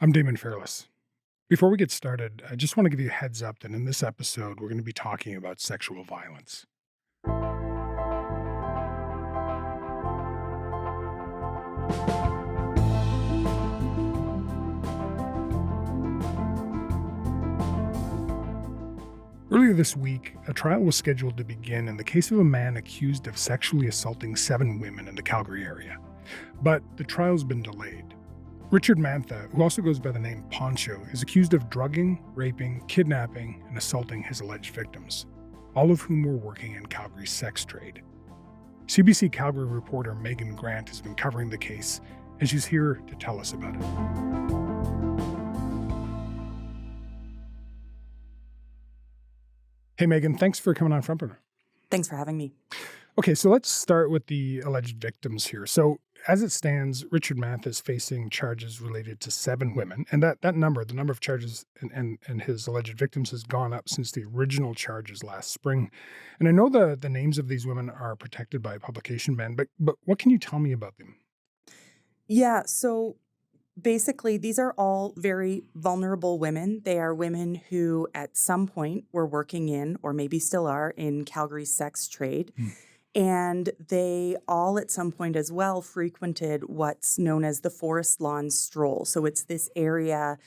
I'm Damon Fairless. Before we get started, I just want to give you a heads up that in this episode, we're going to be talking about sexual violence. Earlier this week, a trial was scheduled to begin in the case of a man accused of sexually assaulting 7 women in the Calgary area. But the trial's been delayed. Richard Mantha, who also goes by the name Poncho, is accused of drugging, raping, kidnapping, and assaulting his alleged victims, all of whom were working in Calgary's sex trade. CBC Calgary reporter Megan Grant has been covering the case, and she's here to tell us about it. Hey, Megan, thanks for coming on Frontburner. Thanks for having me. Okay, so let's start with the alleged victims here. So as it stands, Richard Mantha is facing charges related to 7 women. And that number, the number of charges and his alleged victims has gone up since the original charges last spring. And I know the names of these women are protected by a publication ban, but what can you tell me about them? Yeah, so basically, these are all very vulnerable women. They are women who at some point were working in, or maybe still are, in Calgary's sex trade. And they all at some point as well frequented what's known as the Forest Lawn Stroll. So it's this area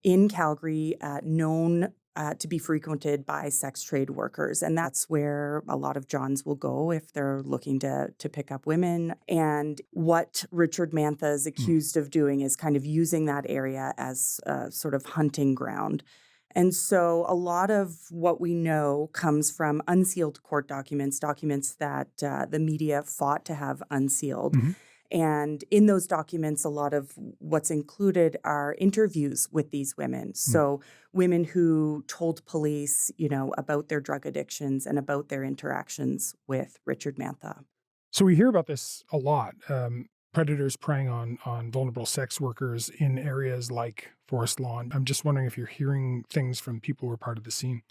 in Calgary known to be frequented by sex trade workers. And that's where a lot of Johns will go if they're looking to pick up women. And what Richard Mantha is accused of doing is kind of using that area as a sort of hunting ground. And so a lot of what we know comes from unsealed court documents that the media fought to have unsealed. And in those documents, a lot of what's included are interviews with these women. So women who told police, about their drug addictions and about their interactions with Richard Mantha. So we hear about this a lot. Predators preying on vulnerable sex workers in areas like Forest Lawn. I'm just wondering if you're hearing things from people who are part of the scene.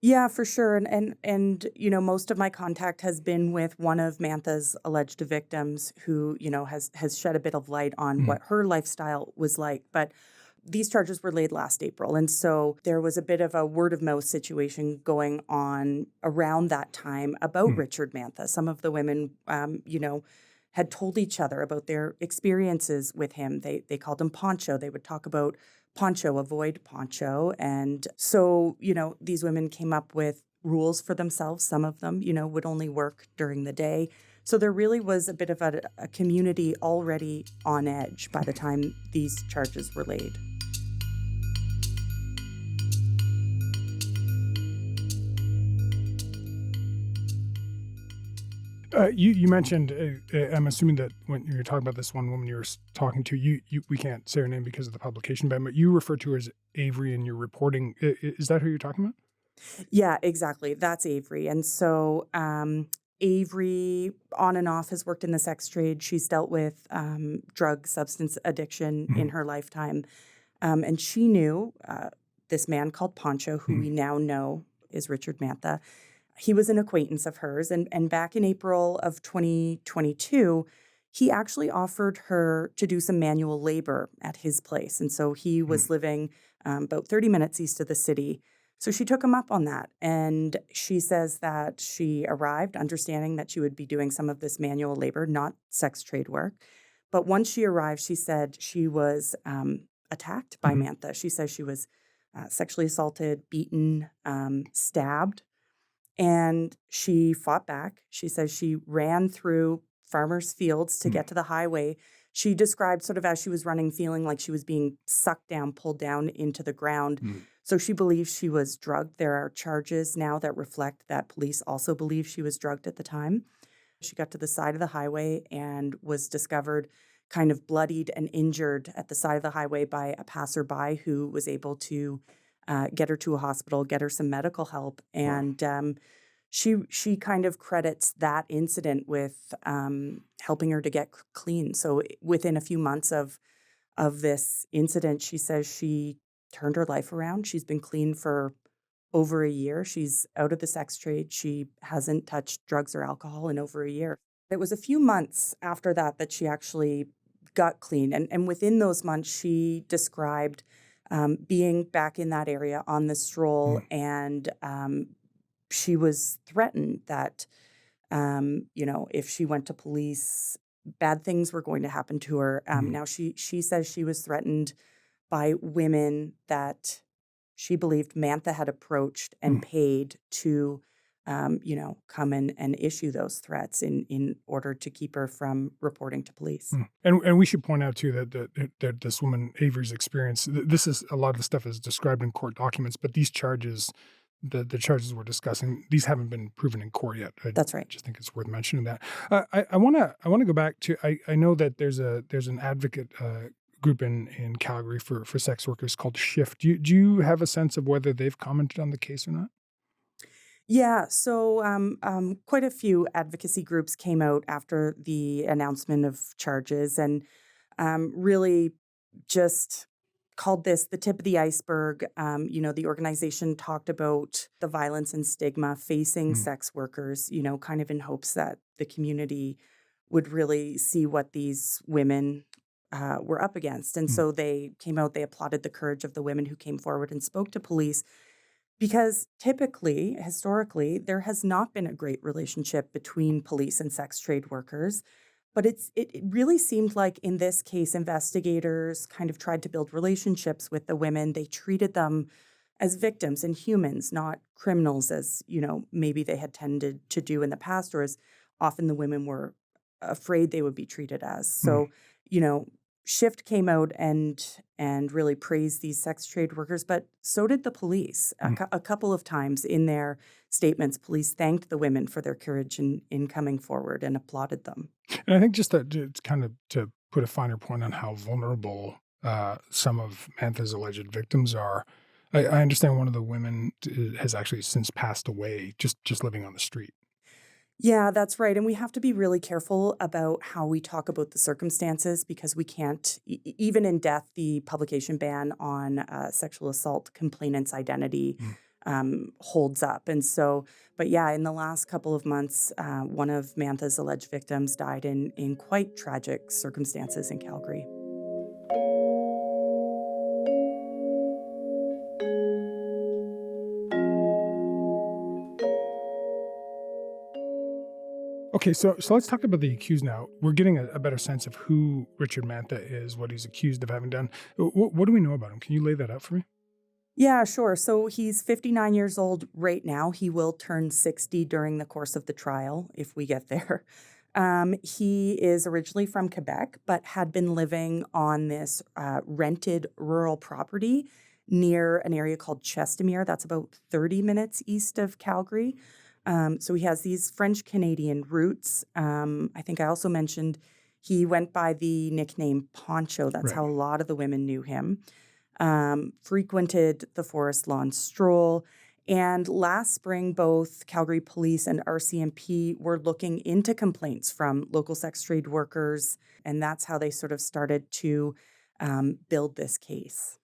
Yeah, for sure. And most of my contact has been with one of Mantha's alleged victims who, has shed a bit of light on what her lifestyle was like. But these charges were laid last April. And so there was a bit of a word of mouth situation going on around that time about Richard Mantha. Some of the women, had told each other about their experiences with him. They called him Poncho. They would talk about Poncho, avoid Poncho. And so, these women came up with rules for themselves. Some of them, would only work during the day. So there really was a bit of a community already on edge by the time these charges were laid. You mentioned, I'm assuming that when you're talking about this one woman you were talking to, we can't say her name because of the publication ban, but you refer to her as Avery in your reporting. Is that who you're talking about? Yeah, exactly. That's Avery. And so Avery, on and off, has worked in the sex trade. She's dealt with drug substance addiction in her lifetime. And she knew this man called Poncho, who we now know is Richard Mantha. He was an acquaintance of hers. And back in April of 2022, he actually offered her to do some manual labor at his place. And so he was living about 30 minutes east of the city. So she took him up on that. And she says that she arrived understanding that she would be doing some of this manual labor, not sex trade work. But once she arrived, she said she was attacked by Mantha. She says she was sexually assaulted, beaten, stabbed. And she fought back. She says she ran through farmers' fields to get to the highway. She described sort of as she was running, feeling like she was being sucked down, pulled down into the ground. So she believes she was drugged. There are charges now that reflect that police also believe she was drugged at the time. She got to the side of the highway and was discovered kind of bloodied and injured at the side of the highway by a passerby who was able to get her to a hospital, get her some medical help. And she kind of credits that incident with helping her to get clean. So within a few months of this incident, she says she turned her life around. She's been clean for over a year. She's out of the sex trade. She hasn't touched drugs or alcohol in over a year. It was a few months after that she actually got clean. And within those months, she described being back in that area on the stroll, and she was threatened that, if she went to police, bad things were going to happen to her. Now, she says she was threatened by women that she believed Mantha had approached and paid to, come and issue those threats in order to keep her from reporting to police. And we should point out too that this woman Avery's experience. This is a lot of the stuff is described in court documents, but these charges, the charges we're discussing, these haven't been proven in court yet. That's right. I just think it's worth mentioning that. I want to go back to. I know that there's an advocate group in Calgary for sex workers called Shift. Do you have a sense of whether they've commented on the case or not? Yeah, so quite a few advocacy groups came out after the announcement of charges and really just called this the tip of the iceberg. The organization talked about the violence and stigma facing sex workers, kind of in hopes that the community would really see what these women were up against. And so they came out, they applauded the courage of the women who came forward and spoke to police. Because typically, historically, there has not been a great relationship between police and sex trade workers. But it really seemed like in this case, investigators kind of tried to build relationships with the women. They treated them as victims and humans, not criminals, as maybe they had tended to do in the past, or as often the women were afraid they would be treated as. So, Shift came out and really praised these sex trade workers, but so did the police. A couple of times in their statements, police thanked the women for their courage in coming forward and applauded them. And I think just to kind of to put a finer point on how vulnerable some of Mantha's alleged victims are, I understand one of the women has actually since passed away, just living on the street. Yeah, that's right. And we have to be really careful about how we talk about the circumstances because we can't, even in death, the publication ban on sexual assault complainant's identity holds up. And so, but yeah, in the last couple of months, one of Mantha's alleged victims died in quite tragic circumstances in Calgary. Okay, so let's talk about the accused now. We're getting a better sense of who Richard Mantha is, what he's accused of having done. What do we know about him? Can you lay that out for me? Yeah, sure. So he's 59 years old right now. He will turn 60 during the course of the trial if we get there. He is originally from Quebec, but had been living on this rented rural property near an area called Chestermere. That's about 30 minutes east of Calgary. So he has these French-Canadian roots. I think I also mentioned he went by the nickname Poncho. That's how a lot of the women knew him. Frequented the Forest Lawn Stroll. And last spring, both Calgary Police and RCMP were looking into complaints from local sex trade workers. And that's how they sort of started to build this case.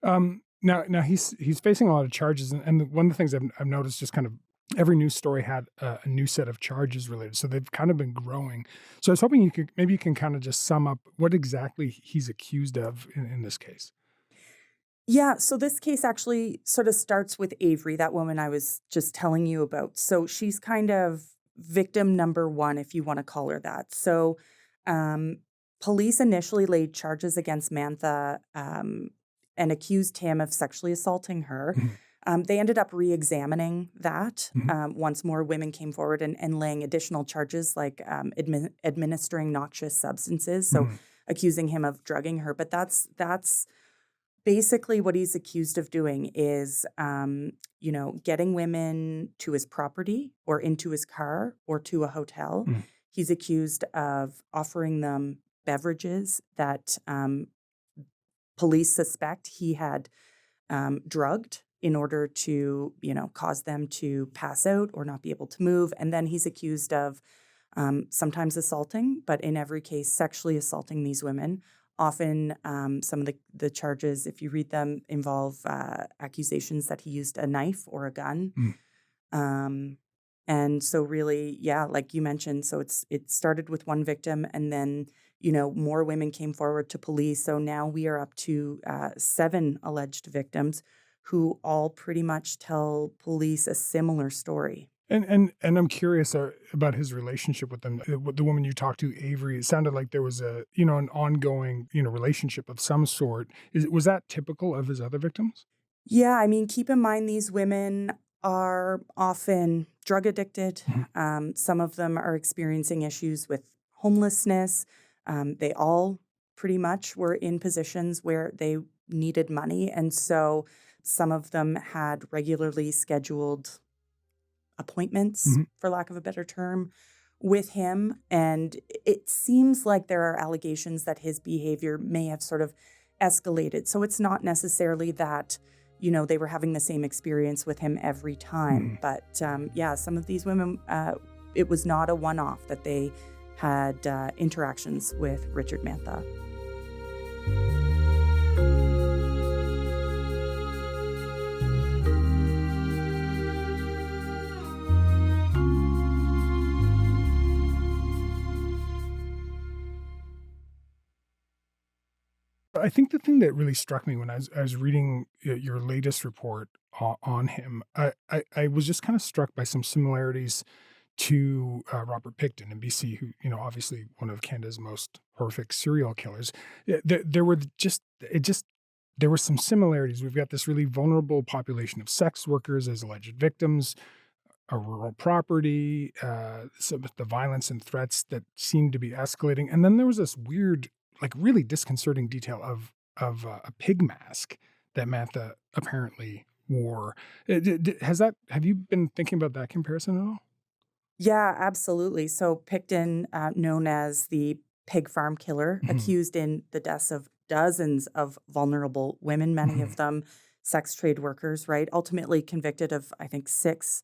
Now he's facing a lot of charges. And one of the things I've noticed just kind of every news story had a new set of charges related. So they've kind of been growing. So I was hoping you can kind of just sum up what exactly he's accused of in this case. Yeah, so this case actually sort of starts with Avery, that woman I was just telling you about. So she's kind of victim number one, if you want to call her that. So police initially laid charges against Mantha and accused him of sexually assaulting her. They ended up re-examining that once more women came forward and laying additional charges like administering noxious substances, so accusing him of drugging her. But that's basically what he's accused of doing is, getting women to his property or into his car or to a hotel. He's accused of offering them beverages that police suspect he had drugged in order to, cause them to pass out or not be able to move. And then he's accused of sometimes assaulting, but in every case, sexually assaulting these women. Often some of the charges, if you read them, involve accusations that he used a knife or a gun. And so really, yeah, like you mentioned, so it started with one victim and then, more women came forward to police. So now we are up to 7 alleged victims who all pretty much tell police a similar story. And I'm curious about his relationship with them. With the woman you talked to, Avery, it sounded like there was an ongoing, relationship of some sort. Was that typical of his other victims? Yeah, I mean, keep in mind these women are often drug addicted. Some of them are experiencing issues with homelessness. They all pretty much were in positions where they needed money. And so some of them had regularly scheduled appointments, for lack of a better term, with him. And it seems like there are allegations that his behavior may have sort of escalated. So it's not necessarily that, they were having the same experience with him every time. But yeah, some of these women, it was not a one-off that they had interactions with Richard Mantha. I think the thing that really struck me when I was reading your latest report on him, I was just kind of struck by some similarities to Robert Pickton in BC, who, obviously one of Canada's most horrific serial killers. There were some similarities. We've got this really vulnerable population of sex workers as alleged victims, a rural property, some of the violence and threats that seemed to be escalating. And then there was this weird, like really disconcerting detail of a pig mask that Mantha apparently wore. Have you been thinking about that comparison at all? Yeah, absolutely. So Pickton, known as the pig farm killer, accused in the deaths of dozens of vulnerable women, many of them sex trade workers, right? Ultimately convicted of, I think, 6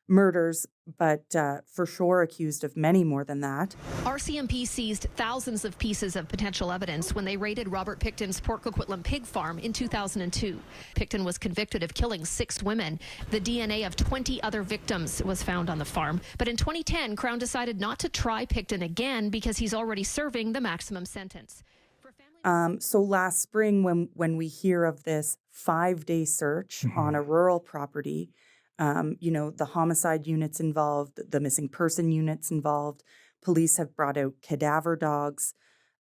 murders, but for sure accused of many more than that. RCMP seized thousands of pieces of potential evidence when they raided Robert Pickton's Port Coquitlam pig farm in 2002. Pickton was convicted of killing 6 women. The DNA of 20 other victims was found on the farm. But in 2010, Crown decided not to try Pickton again because he's already serving the maximum sentence. So last spring, when we hear of this 5-day search on a rural property, the homicide units involved, the missing person units involved, police have brought out cadaver dogs.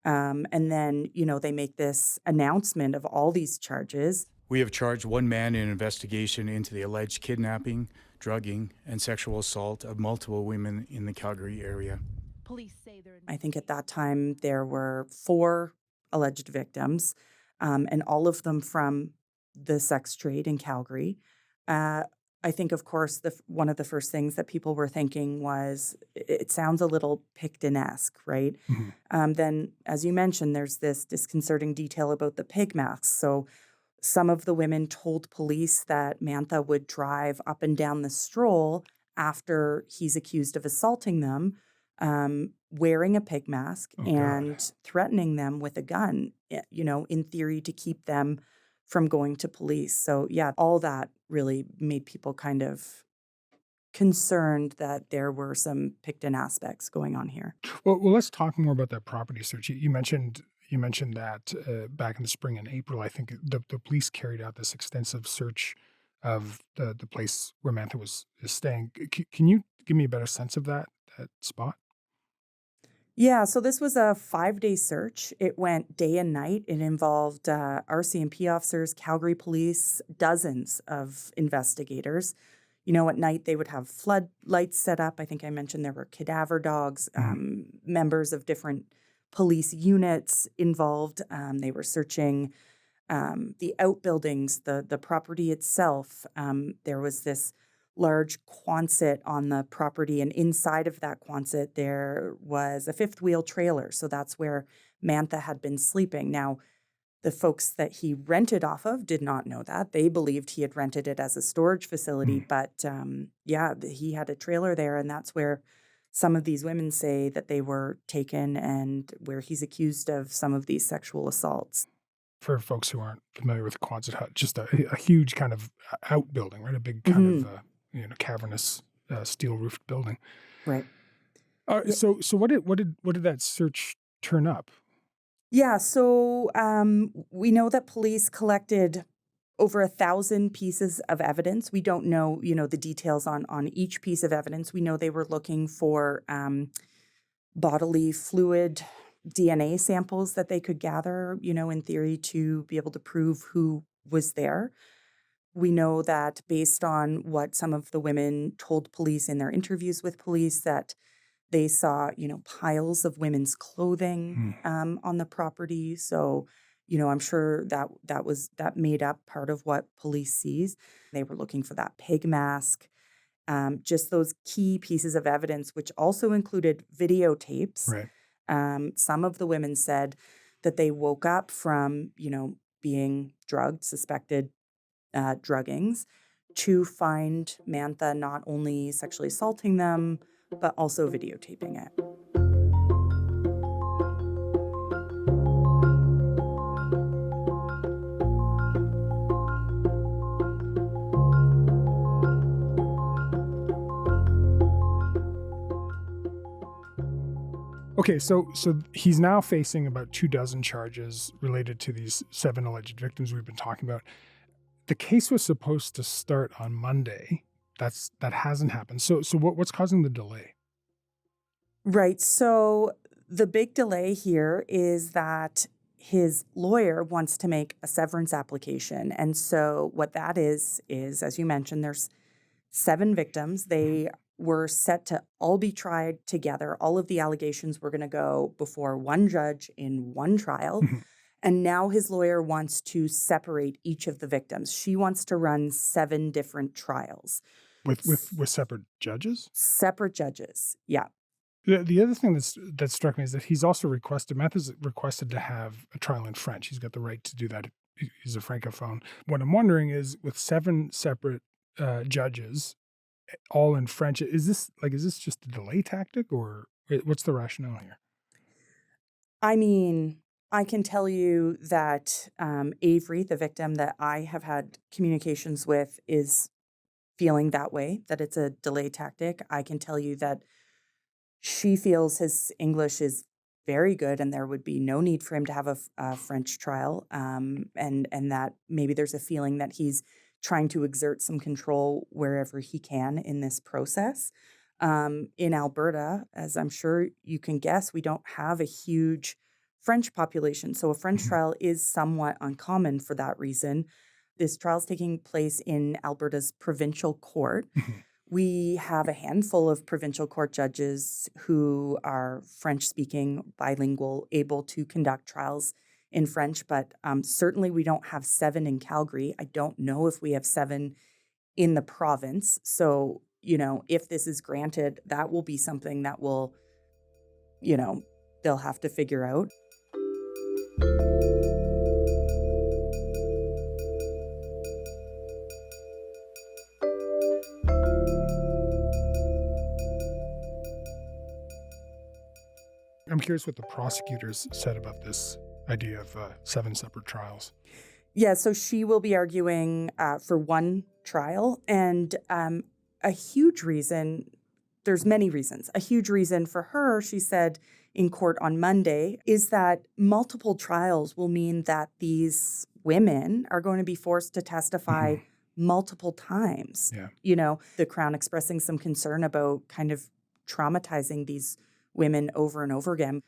And then, they make this announcement of all these charges. We have charged one man in an investigation into the alleged kidnapping, drugging, and sexual assault of multiple women in the Calgary area. Police say I think at that time there were 4 alleged victims, and all of them from the sex trade in Calgary. I think, of course, one of the first things that people were thinking was, it sounds a little Pickton-esque, right? Then, as you mentioned, there's this disconcerting detail about the pig masks. So some of the women told police that Mantha would drive up and down the stroll after he's accused of assaulting them, wearing a pig mask and threatening them with a gun, in theory to keep them from going to police. So yeah, all that really made people kind of concerned that there were some Pickton aspects going on here. Well, let's talk more about that property search. You mentioned that back in the spring and April, I think the police carried out this extensive search of the place where Mantha is staying. Can you give me a better sense of that spot? Yeah, so this was a 5-day search. It went day and night. It involved RCMP officers, Calgary police, dozens of investigators. At night they would have floodlights set up. I think I mentioned there were cadaver dogs, members of different police units involved. They were searching the outbuildings, the property itself. There was this large Quonset on the property, and inside of that Quonset there was a 5th-wheel trailer. So that's where Mantha had been sleeping. Now, the folks that he rented off of did not know that. They believed he had rented it as a storage facility, but he had a trailer there, and that's where some of these women say that they were taken and where he's accused of some of these sexual assaults. For folks who aren't familiar with Quonset hut, just a huge kind of outbuilding, right? A big kind of cavernous steel roofed building. Right. So what did that search turn up? Yeah, so we know that police collected over 1,000 pieces of evidence. We don't know, the details on each piece of evidence. We know they were looking for bodily fluid DNA samples that they could gather, in theory, to be able to prove who was there. We know that based on what some of the women told police in their interviews with police, that they saw, piles of women's clothing on the property. So, I'm sure that made up part of what police sees. They were looking for that pig mask, just those key pieces of evidence, which also included videotapes. Right. Some of the women said that they woke up from, being drugged, suspected druggings, to find Mantha not only sexually assaulting them, but also videotaping it. Okay, so he's now facing about 24 charges related to these 7 alleged victims we've been talking about. The case was supposed to start on Monday. That hasn't happened. So what's causing the delay? Right. So the big delay here is that his lawyer wants to make a severance application. And so what that is, as you mentioned, there's 7 victims. They were set to all be tried together. All of the allegations were going to go before one judge in one trial. And now his lawyer wants to separate each of the victims. She wants to run 7 different trials. With separate judges? Separate judges, yeah. The other thing that struck me is that he's also Mantha's requested to have a trial in French. He's got the right to do that. He's a francophone. What I'm wondering is, with 7 separate judges, all in French, is this just a delay tactic, or what's the rationale here? I mean, I can tell you that Avery, the victim that I have had communications with, is feeling that way, that it's a delay tactic. I can tell you that she feels his English is very good and there would be no need for him to have a French trial, and that maybe there's a feeling that he's trying to exert some control wherever he can in this process. In Alberta, as I'm sure you can guess, we don't have a huge French population. So a French trial is somewhat uncommon for that reason. This trial is taking place in Alberta's provincial court. We have a handful of provincial court judges who are French-speaking, bilingual, able to conduct trials in French, but certainly we don't have 7 in Calgary. I don't know if we have 7 in the province. So, if this is granted, that will be something that will, they'll have to figure out. I'm curious what the prosecutors said about this idea of 7 separate trials. Yeah, so she will be arguing for one trial, and a huge reason, there's many reasons, a huge reason for her, she said in court on Monday, is that multiple trials will mean that these women are going to be forced to testify multiple times. Yeah. The Crown expressing some concern about kind of traumatizing these women over and over again.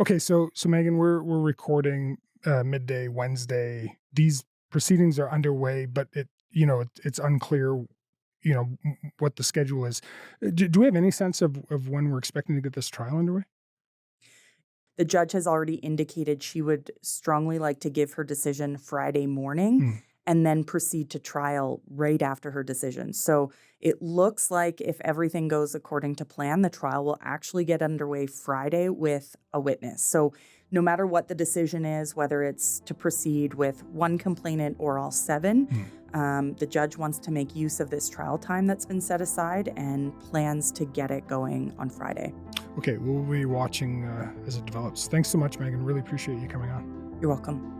Okay, so Megan, we're recording midday Wednesday. These proceedings are underway, but it's unclear, what the schedule is. Do we have any sense of when we're expecting to get this trial underway? The judge has already indicated she would strongly like to give her decision Friday morning and then proceed to trial right after her decision. So it looks like if everything goes according to plan, the trial will actually get underway Friday with a witness. So no matter what the decision is, whether it's to proceed with one complainant or all 7, the judge wants to make use of this trial time that's been set aside and plans to get it going on Friday. Okay, we'll be watching as it develops. Thanks so much, Megan. Really appreciate you coming on. You're welcome.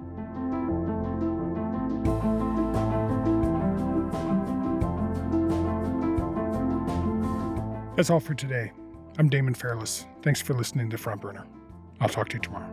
That's all for today. I'm Damon Fairless. Thanks for listening to Front Burner. I'll talk to you tomorrow.